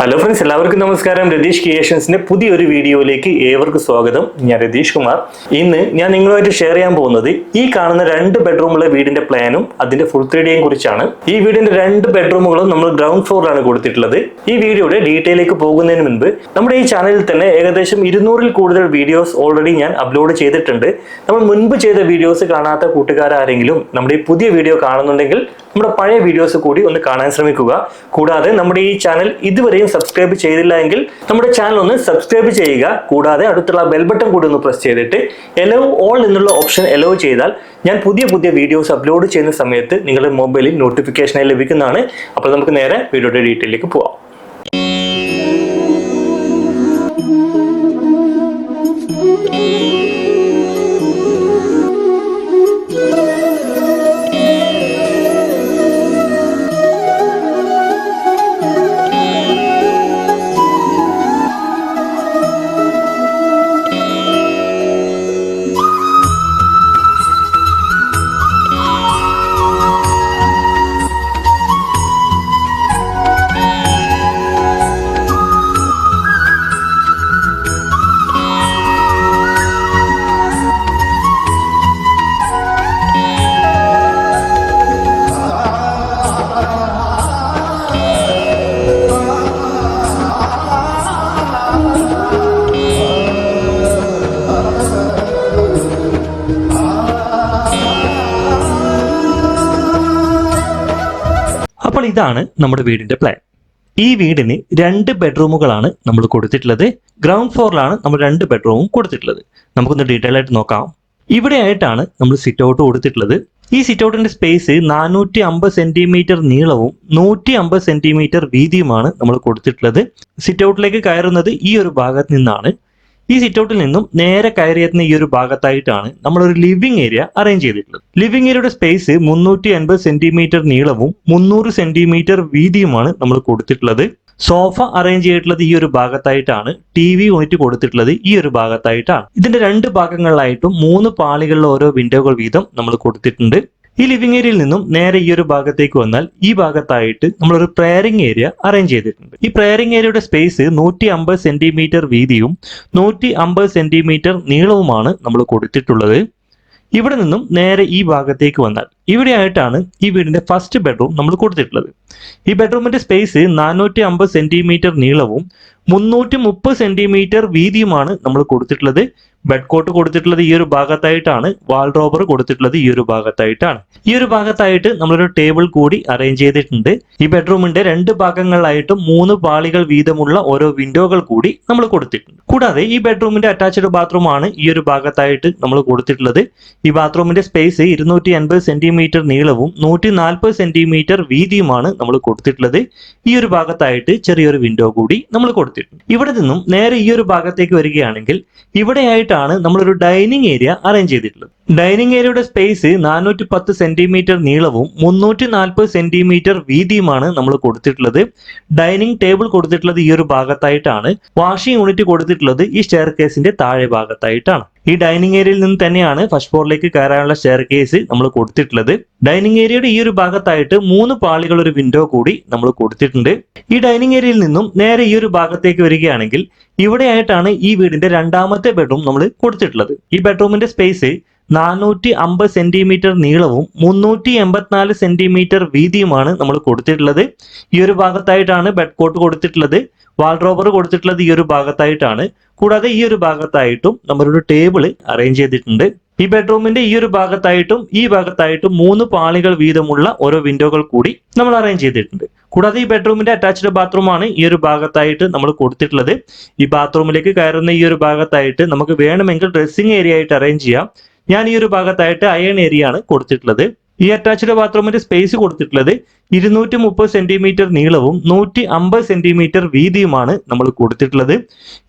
Hello friends, എല്ലാവർക്കും നമസ്കാരം. രതീഷ് ക്രിയേഷൻസിന്റെ പുതിയൊരു വീഡിയോയിലേക്ക് ഏവർക്കും സ്വാഗതം. ഞാൻ രതീഷ് കുമാർ. ഇന്ന് ഞാൻ നിങ്ങളുമായിട്ട് ഷെയർ ചെയ്യാൻ പോകുന്നത് ഈ കാണുന്ന 2 ബെഡ്റൂമുള്ള വീടിന്റെ പ്ലാനും അതിന്റെ ഫുൾ 3Dയും കുറിച്ചാണ്. ഈ വീടിന്റെ 2 ബെഡ്റൂമുകളും നമ്മൾ ഗ്രൗണ്ട് ഫ്ലോറിലാണ് കൊടുത്തിട്ടുള്ളത്. ഈ വീഡിയോയുടെ ഡീറ്റെയിലേക്ക് പോകുന്നതിന് മുൻപ് നമ്മുടെ ഈ ചാനലിൽ തന്നെ ഏകദേശം 200-ൽ കൂടുതൽ വീഡിയോസ് ഓൾറെഡി ഞാൻ അപ്ലോഡ് ചെയ്തിട്ടുണ്ട്. നമ്മൾ മുൻപ് ചെയ്ത വീഡിയോസ് കാണാത്ത കൂട്ടുകാരാരെങ്കിലും നമ്മുടെ ഈ പുതിയ വീഡിയോ കാണുന്നുണ്ടെങ്കിൽ നമ്മുടെ പഴയ വീഡിയോസ് കൂടി ഒന്ന് കാണാൻ ശ്രമിക്കുക. കൂടാതെ നമ്മുടെ ഈ ചാനൽ ഇതുവരെയും സബ്സ്ക്രൈബ് ചെയ്തില്ല എങ്കിൽ നമ്മുടെ ചാനൽ ഒന്ന് സബ്സ്ക്രൈബ് ചെയ്യുക. കൂടാതെ അടുത്തുള്ള ബെൽ ബട്ടൺ കൂടി ഒന്ന് പ്രസ് ചെയ്തിട്ട് എലോ ഓൾ എന്നുള്ള ഓപ്ഷൻ എലോ ചെയ്താൽ ഞാൻ പുതിയ വീഡിയോസ് അപ്ലോഡ് ചെയ്യുന്ന സമയത്ത് നിങ്ങളുടെ മൊബൈലിൽ നോട്ടിഫിക്കേഷനായി ലഭിക്കുന്നതാണ്. അപ്പോൾ നമുക്ക് നേരെ വീഡിയോയുടെ ഡീറ്റെയിലേക്ക് പോവാം. അപ്പോൾ ഇതാണ് നമ്മുടെ വീടിന്റെ പ്ലാൻ. ഈ വീടിന് 2 ബെഡ്റൂമുകളാണ് നമ്മൾ കൊടുത്തിട്ടുള്ളത്. ഗ്രൗണ്ട് ഫ്ലോറിലാണ് നമ്മൾ 2 ബെഡ്റൂമും കൊടുത്തിട്ടുള്ളത്. നമുക്കൊന്ന് ഡീറ്റെയിൽ ആയിട്ട് നോക്കാം. ഇവിടെ ആയിട്ടാണ് നമ്മൾ സിറ്റ് ഔട്ട് കൊടുത്തിട്ടുള്ളത്. ഈ സിറ്റ് ഔട്ടിന്റെ സ്പേസ് 450 സെന്റിമീറ്റർ നീളവും 150 സെന്റിമീറ്റർ വീതിയുമാണ് നമ്മൾ കൊടുത്തിട്ടുള്ളത്. സിറ്റ് ഔട്ടിലേക്ക് കയറുന്നത് ഈ ഒരു ഭാഗത്ത് നിന്നാണ്. ഈ സിറ്റ് ഔട്ടിൽ നിന്നും നേരെ കയറിയെത്തുന്ന ഈ ഒരു ഭാഗത്തായിട്ടാണ് നമ്മൾ ഒരു ലിവിംഗ് ഏരിയ അറേഞ്ച് ചെയ്തിട്ടുള്ളത്. ലിവിംഗ് ഏരിയയുടെ സ്പേസ് 380 സെന്റിമീറ്റർ നീളവും 300 സെന്റിമീറ്റർ വീതിയുമാണ് നമ്മൾ കൊടുത്തിട്ടുള്ളത്. സോഫ അറേഞ്ച് ചെയ്തിട്ടുള്ളത് ഈ ഒരു ഭാഗത്തായിട്ടാണ്. TV യൂണിറ്റ് കൊടുത്തിട്ടുള്ളത് ഈ ഒരു ഭാഗത്തായിട്ടാണ്. ഇതിന്റെ 2 ഭാഗങ്ങളിലായിട്ടും 3 പാളികളിൽ ഓരോ വിൻഡോകൾ വീതം നമ്മൾ കൊടുത്തിട്ടുണ്ട്. ഈ ലിവിംഗ് ഏരിയയിൽ നിന്നും നേരെ ഈ ഒരു ഭാഗത്തേക്ക് വന്നാൽ ഈ ഭാഗത്തായിട്ട് നമ്മളൊരു പ്രയറിംഗ് ഏരിയ അറേഞ്ച് ചെയ്തിട്ടുണ്ട്. ഈ പ്രയറിംഗ് ഏരിയയുടെ സ്പേസ് 150 സെന്റിമീറ്റർ വീതിയും 150 സെന്റിമീറ്റർ നീളവുമാണ് നമ്മൾ കൊടുത്തിട്ടുള്ളത്. ഇവിടെ നിന്നും നേരെ ഈ ഭാഗത്തേക്ക് വന്നാൽ ഇവിടെയായിട്ടാണ് ഈ വീടിന്റെ ഫസ്റ്റ് ബെഡ്റൂം നമ്മൾ കൊടുത്തിട്ടുള്ളത്. ഈ ബെഡ്റൂമിന്റെ സ്പേസ് 450 സെന്റിമീറ്റർ നീളവും 330 സെന്റിമീറ്റർ വീതിയുമാണ് നമ്മൾ കൊടുത്തിട്ടുള്ളത്. ബെഡ് കോട്ട് കൊടുത്തിട്ടുള്ളത് ഈ ഒരു ഭാഗത്തായിട്ടാണ്. വാൾഡ്രോബർ കൊടുത്തിട്ടുള്ളത് ഈ ഒരു ഭാഗത്തായിട്ടാണ്. ഈ ഒരു ഭാഗത്തായിട്ട് നമ്മളൊരു ടേബിൾ കൂടി അറേഞ്ച് ചെയ്തിട്ടുണ്ട്. ഈ ബെഡ്റൂമിന്റെ 2 ഭാഗങ്ങളിലായിട്ടും 3 പാളികൾ വീതമുള്ള ഓരോ വിൻഡോകൾ കൂടി നമ്മൾ കൊടുത്തിട്ടുണ്ട്. കൂടാതെ ഈ ബെഡ്റൂമിന്റെ അറ്റാച്ച്ഡ് ബാത്റൂം ആണ് ഈ ഒരു ഭാഗത്തായിട്ട് നമ്മൾ കൊടുത്തിട്ടുള്ളത്. ഈ ബാത്റൂമിന്റെ സ്പേസ് 280 സെന്റിമീറ്റർ നീളവും 140 സെന്റിമീറ്റർ വീതിയുമാണ് നമ്മൾ കൊടുത്തിട്ടുള്ളത്. ഈ ഒരു ഭാഗത്തായിട്ട് ചെറിയൊരു വിൻഡോ കൂടി നമ്മൾ കൊടുത്തിട്ടുണ്ട്. ഇവിടെ നിന്നും നേരെ ഈ ഒരു ഭാഗത്തേക്ക് വരികയാണെങ്കിൽ ഇവിടെയായിട്ടാണ് നമ്മളൊരു ഡൈനിങ് ഏരിയ അറേഞ്ച് ചെയ്തിട്ടുള്ളത്. ഡൈനിങ് ഏരിയയുടെ സ്പേസ് 410 സെന്റിമീറ്റർ നീളവും 340 സെന്റിമീറ്റർ വീതിയുമാണ് നമ്മൾ കൊടുത്തിട്ടുള്ളത്. ഡൈനിങ് ടേബിൾ കൊടുത്തിട്ടുള്ളത് ഈ ഒരു ഭാഗത്തായിട്ടാണ്. വാഷിംഗ് യൂണിറ്റ് കൊടുത്തിട്ടുള്ളത് ഈ സ്റ്റെയർ കേസിന്റെ താഴെ ഭാഗത്തായിട്ടാണ്. ഈ ഡൈനിങ് ഏരിയയിൽ നിന്ന് തന്നെയാണ് ഫസ്റ്റ് ഫ്ലോറിലേക്ക് കയറാനുള്ള സ്റ്റെയർ കേസ് നമ്മൾ കൊടുത്തിട്ടുള്ളത്. ഡൈനിങ് ഏരിയയുടെ ഈ ഒരു ഭാഗത്തായിട്ട് 3 പാളികൾ ഒരു വിൻഡോ കൂടി നമ്മൾ കൊടുത്തിട്ടുണ്ട്. ഈ ഡൈനിങ് ഏരിയയിൽ നിന്നും നേരെ ഈ ഒരു ഭാഗത്തേക്ക് വരികയാണെങ്കിൽ ഇവിടെയായിട്ടാണ് ഈ വീടിന്റെ 2ാമത്തെ ബെഡ്റൂം നമ്മൾ കൊടുത്തിട്ടുള്ളത്. ഈ ബെഡ്റൂമിന്റെ സ്പേസ് 450 സെന്റിമീറ്റർ നീളവും 384 സെന്റിമീറ്റർ വീതിയുമാണ് നമ്മൾ കൊടുത്തിട്ടുള്ളത്. ഈ ഒരു ഭാഗത്തായിട്ടാണ് ബെഡ് കോട്ട് കൊടുത്തിട്ടുള്ളത്. വാൾഡ്രോബർ കൊടുത്തിട്ടുള്ളത് ഈ ഒരു ഭാഗത്തായിട്ടാണ്. കൂടാതെ ഈ ഒരു ഭാഗത്തായിട്ടും നമ്മളൊരു ടേബിൾ അറേഞ്ച് ചെയ്തിട്ടുണ്ട്. ഈ ബെഡ്റൂമിന്റെ ഈ ഒരു ഭാഗത്തായിട്ടും ഈ ഭാഗത്തായിട്ടും 3 പാളികൾ വീതമുള്ള ഓരോ വിൻഡോകൾ കൂടി നമ്മൾ അറേഞ്ച് ചെയ്തിട്ടുണ്ട്. കൂടാതെ ഈ ബെഡ്റൂമിന്റെ അറ്റാച്ച്ഡ് ബാത്റൂം ആണ് ഈ ഒരു ഭാഗത്തായിട്ട് നമ്മൾ കൊടുത്തിട്ടുള്ളത്. ഈ ബാത്റൂമിലേക്ക് കയറുന്ന ഈ ഒരു ഭാഗത്തായിട്ട് നമുക്ക് വേണമെങ്കിൽ ഡ്രസ്സിംഗ് ഏരിയ ആയിട്ട് അറേഞ്ച് ചെയ്യാം. ഞാൻ ഈ ഒരു ഭാഗത്തായിട്ട് അയൺ ഏരിയ ആണ് കൊടുത്തിട്ടുള്ളത്. ഈ അറ്റാച്ച്ഡ് ബാത്റൂമിന്റെ സ്പേസ് കൊടുത്തിട്ടുള്ളത് 230 സെന്റിമീറ്റർ നീളവും 150 സെന്റിമീറ്റർ വീതിയുമാണ് നമ്മൾ കൊടുത്തിട്ടുള്ളത്.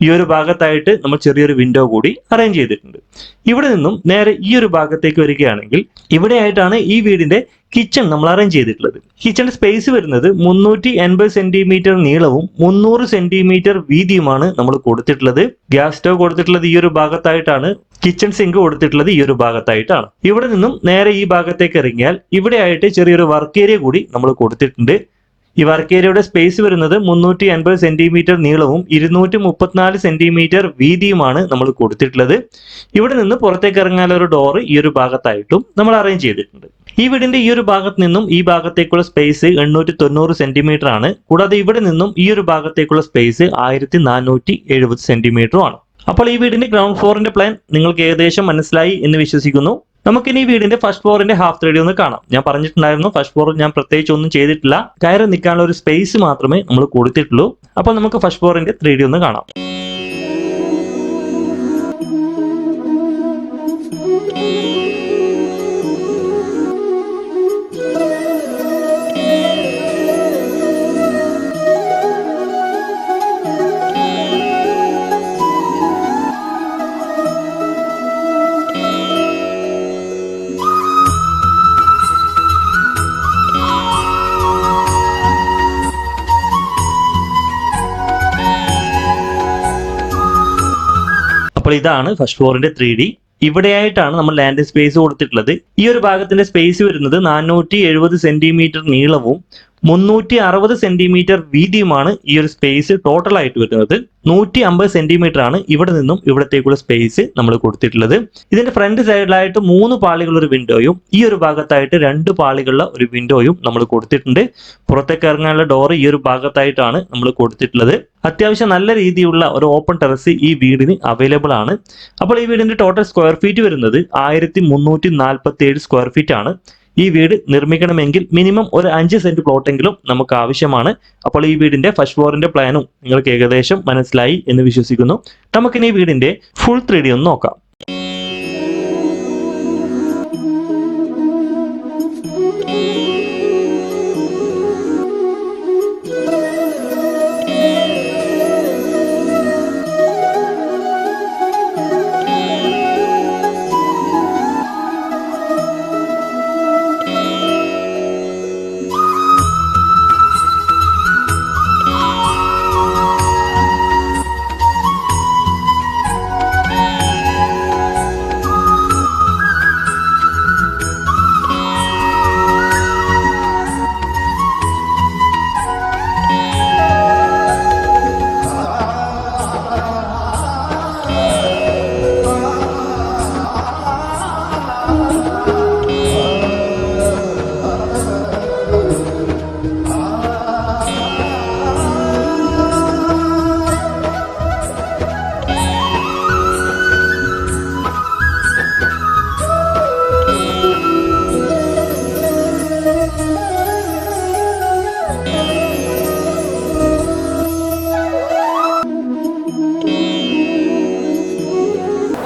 ഈ ഒരു ഭാഗത്തായിട്ട് നമ്മൾ ചെറിയൊരു വിൻഡോ കൂടി അറേഞ്ച് ചെയ്തിട്ടുണ്ട്. ഇവിടെ നിന്നും നേരെ ഈ ഒരു ഭാഗത്തേക്ക് വരികയാണെങ്കിൽ ഇവിടെയായിട്ടാണ് ഈ വീടിന്റെ കിച്ചൺ നമ്മൾ അറേഞ്ച് ചെയ്തിട്ടുള്ളത്. കിച്ചന്റെ സ്പേസ് വരുന്നത് 380 സെന്റിമീറ്റർ നീളവും 300 സെന്റിമീറ്റർ വീതിയുമാണ് നമ്മൾ കൊടുത്തിട്ടുള്ളത്. ഗ്യാസ് സ്റ്റവ് കൊടുത്തിട്ടുള്ളത് ഈ ഒരു ഭാഗത്തായിട്ടാണ്. കിച്ചൺ സിങ്ക് കൊടുത്തിട്ടുള്ളത് ഈ ഒരു ഭാഗത്തായിട്ടാണ്. ഇവിടെ നിന്നും നേരെ ഈ ഭാഗത്തേക്ക് ഇറങ്ങിയാൽ ഇവിടെ ആയിട്ട് ചെറിയൊരു വർക്ക് ഏരിയ കൂടി നമ്മൾ കൊടുത്തിട്ടുണ്ട്. ഈ വർക്ക് ഏരിയയുടെ സ്പേസ് വരുന്നത് 380 സെന്റിമീറ്റർ നീളവും 234 സെന്റിമീറ്റർ വീതിയുമാണ് നമ്മൾ കൊടുത്തിട്ടുള്ളത്. ഇവിടെ നിന്ന് പുറത്തേക്ക് ഇറങ്ങാനുള്ള ഒരു ഡോർ ഈ ഒരു ഭാഗത്തായിട്ടും നമ്മൾ അറേഞ്ച് ചെയ്തിട്ടുണ്ട്. ഈ വീടിന്റെ ഈ ഒരു ഭാഗത്ത് നിന്നും ഈ ഭാഗത്തേക്കുള്ള സ്പേസ് 890 സെന്റിമീറ്റർ ആണ്. കൂടാതെ ഇവിടെ നിന്നും ഈ ഒരു ഭാഗത്തേക്കുള്ള സ്പേസ് 1470 സെന്റിമീറ്ററും ആണ്. അപ്പോൾ ഈ വീടിന്റെ ഗ്രൗണ്ട് ഫ്ലോറിന്റെ പ്ലാൻ നിങ്ങൾക്ക് ഏകദേശം മനസ്സിലായി എന്ന് വിശ്വസിക്കുന്നു. നമുക്കിനി ഈ വീടിന്റെ ഫസ്റ്റ് ഫ്ലോറിന്റെ ഹാഫ് 3D ഒന്ന് കാണാം. ഞാൻ പറഞ്ഞിട്ടുണ്ടായിരുന്നു ഫസ്റ്റ് ഫ്ലോർ ഞാൻ പ്രത്യേകിച്ച് ഒന്നും ചെയ്തിട്ടില്ല, കയറി നിൽക്കാനുള്ള ഒരു സ്പേസ് മാത്രമേ നമ്മൾ കൊടുത്തിട്ടുള്ളൂ. അപ്പോൾ നമുക്ക് ഫസ്റ്റ് ഫ്ലോറിന്റെ 3D ഒന്ന് കാണാം. അപ്പോൾ ഇതാണ് ഫസ്റ്റ് ഫ്ലോറിന്റെ 3D. ഇവിടെയായിട്ടാണ് നമ്മൾ ലാൻഡ് സ്പേസ് കൊടുത്തിട്ടുള്ളത്. ഈ ഒരു ഭാഗത്തിന്റെ സ്പേസ് വരുന്നത് 470 സെന്റിമീറ്റർ നീളവും 360 സെന്റിമീറ്റർ വീതിയുമാണ് ഈ ഒരു സ്പേസ് ടോട്ടൽ ആയിട്ട് വരുന്നത്. 150 സെന്റിമീറ്റർ ആണ് ഇവിടെ നിന്നും ഇവിടത്തേക്കുള്ള സ്പേസ് നമ്മൾ കൊടുത്തിട്ടുള്ളത്. ഇതിന്റെ ഫ്രണ്ട് സൈഡിലായിട്ട് 3 പാളികളുള്ള ഒരു വിൻഡോയും ഈ ഒരു ഭാഗത്തായിട്ട് 2 പാളികളുള്ള ഒരു വിൻഡോയും നമ്മൾ കൊടുത്തിട്ടുണ്ട്. പുറത്തേക്ക് ഇറങ്ങാനുള്ള ഡോർ ഈ ഒരു ഭാഗത്തായിട്ടാണ് നമ്മൾ കൊടുത്തിട്ടുള്ളത്. അത്യാവശ്യം നല്ല രീതിയിലുള്ള ഒരു ഓപ്പൺ ടെറസ് ഈ വീടിന് അവൈലബിൾ ആണ്. അപ്പോൾ ഈ വീടിന്റെ ടോട്ടൽ സ്ക്വയർ ഫീറ്റ് വരുന്നത് 1347 സ്ക്വയർ ഫീറ്റ് ആണ്. ഈ വീട് നിർമ്മിക്കണമെങ്കിൽ മിനിമം ഒരു 5 സെന്റ് പ്ലോട്ടെങ്കിലും നമുക്ക് ആവശ്യമാണ്. അപ്പോൾ ഈ വീടിന്റെ ഫസ്റ്റ് ഫ്ലോറിന്റെ പ്ലാനും നിങ്ങൾക്ക് ഏകദേശം മനസ്സിലായി എന്ന് വിശ്വസിക്കുന്നു. നമുക്കിനി ഈ വീടിന്റെ ഫുൾ 3D ഒന്ന് നോക്കാം.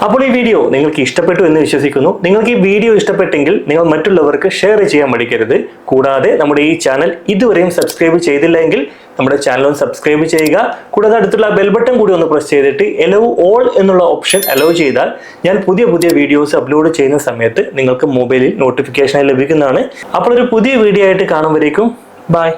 അപ്പോൾ ഈ വീഡിയോ നിങ്ങൾക്ക് ഇഷ്ടപ്പെട്ടു എന്ന് വിശ്വസിക്കുന്നു. നിങ്ങൾക്ക് ഈ വീഡിയോ ഇഷ്ടപ്പെട്ടെങ്കിൽ നിങ്ങൾ മറ്റുള്ളവർക്ക് ഷെയർ ചെയ്യാൻ മടിക്കരുത്. കൂടാതെ നമ്മുടെ ഈ ചാനൽ ഇതുവരെയും സബ്സ്ക്രൈബ് ചെയ്തില്ലെങ്കിൽ നമ്മുടെ ചാനൽ ഒന്ന് സബ്സ്ക്രൈബ് ചെയ്യുക. കൂടാതെ അടുത്തുള്ള ബെൽ ബട്ടൺ കൂടി ഒന്ന് പ്രസ് ചെയ്തിട്ട് എലോ ഓൾ എന്നുള്ള ഓപ്ഷൻ അലോ ചെയ്താൽ ഞാൻ പുതിയ വീഡിയോസ് അപ്ലോഡ് ചെയ്യുന്ന സമയത്ത് നിങ്ങൾക്ക് മൊബൈലിൽ നോട്ടിഫിക്കേഷൻ ലഭിക്കുന്നതാണ്. അപ്പോൾ ഒരു പുതിയ വീഡിയോ ആയിട്ട് കാണുമ്പോഴേക്കും ബൈ.